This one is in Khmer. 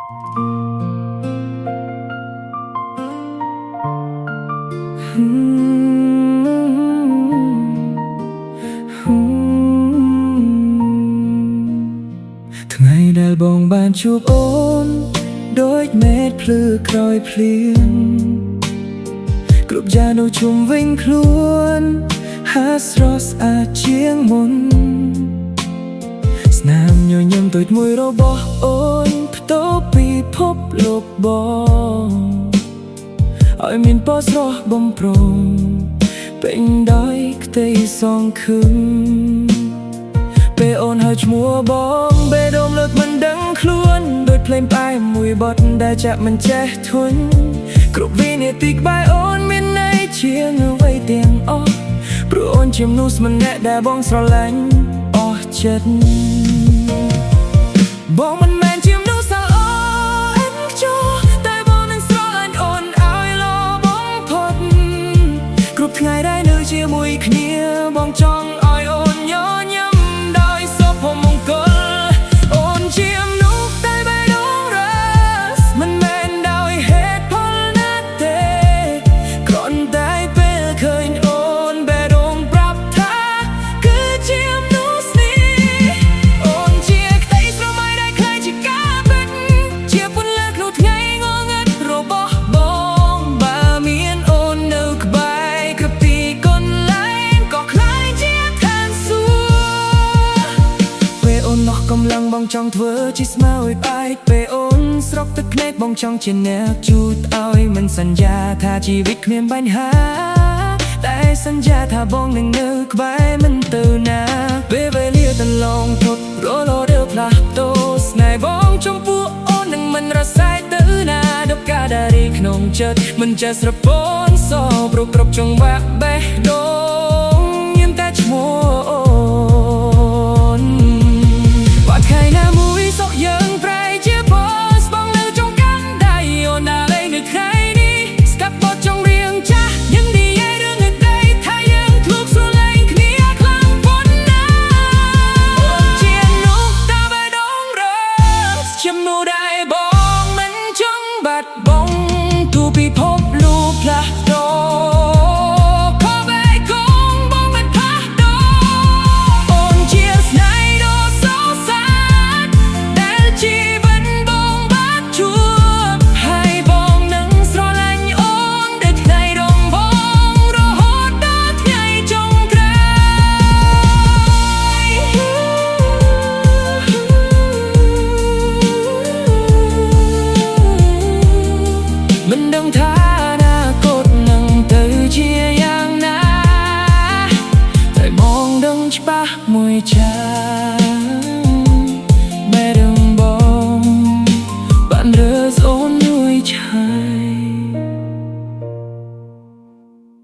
ថ្ងៃដែលបងបានជួបអូនដូចមេឃភ្លឺក្រោយភ្លៀងគ្រប់យ៉ាងនៅជុំវិញខ្លួនហាស្រស់ស្អាតជាងមុនស្នាមញញឹមតូចមួយរបស់អូនផ្ទោពីភពលោកបងឲ្យមានពណ៌ស្រស់បំព្រងពេញដោយខ្ទៃសងខឹមពេលអូនហៅឈ្មោះបងបេះដូងលើកមិនដឹងខ្លួនដូចភ្លេងផ្អែមមួយបទដែលចាក់មិនចេះធន់គ្រប់វិនាទីក្បែរអូនមានន័យជាងអ្វីទាំងអស់ព្រោះអូនជាមនុស្សម្នាក់ដែលបងស្រឡាញ់អស់ចិត្តបងមិនមែនជាមនុស្សសាឡអិនខ្ជោតែបងនឹងស្រឡាញ់អូនឲ្យល្អបំផុតគ្រប់ថ្ងៃដែលនៅជាមួយគ្នាបងចង់ឲ្យអូនញញឹមដោយសុភមង្គលអូនជាមនុស្សតែបេះដូងរ៉ាសមិនមែនដោយហេតុផលណាទេគ្រាន់តែពេលឃើញអូនបេះដូងប្រាប់ថាគឺជាមនុស្សនេះអូនជាក្តីស្រមៃដែលខ្លាចជាការពិតជាពន្លឺក្នុងថ្ងៃងងឹតរបស់បងបើមានអូននៅក្បែរគ្រប់ទីកន្លែងក៏ខ្លាចជាឋានសួគ៌ពេលអូននោះកំឡុងបងចង់ធ្វើជាស្មៅឲ្យផ្អែកពេលអូនស្រក់ទឹកភ្នែកបងចង់ជាអ្នកជូតឲ្យមិនសន្យាថាជីវិតគ្មានបញ្ហាតែសន្យាថាបងនឹងនៅក្បែរមិនទៅណាពេលវេលាតឡងទប់រលរើផ្លាស់ប្ដូរស្នេហ៍បងចំពោះអូននឹងមិនរសាយទៅណាដប់កាដារីក្នុងចិត្តមិនចេះស្រពន់សព្រោះគ្រប់ចង្វាក់បេះដូងញៀមតែឈ្មោះអូនបាត់ថ្ងៃណាមួយសុខយើងប្រែជាបនស្បងនៅចុងកាន់ដៃអូនណាលេងនៅថ្ងៃនេះស្កាប់បត់ចង់រៀងចាស់ยังនិយាយរឿងអតីតថាយើងធ្លាប់ស្រឡាញ់គ្នាខ្លាំងប៉ុណ្ណាអូនជាមនុស្សតែបេះដូងរ៉ាសជាមនុស្សដែលបងមិនចង់បាត់បង់ទូពិភពលោកផ្លាស់ប្ដូរខកបែកគង់បងមិនផ្លាស់ប្ដូរអូនជាស្នេហ៍ដ៏សោកសាត់ដែលជីវិតបងបានជួបហើយបងនឹងស្រឡាញ់អូនដូចថ្ងៃរំបងរហូតដល់ថ្ងៃចុងក្រោយមិនដឹងថាអនាគតនឹងទៅជាយ៉ាងណាតែបងដឹងច្បាស់មួយចា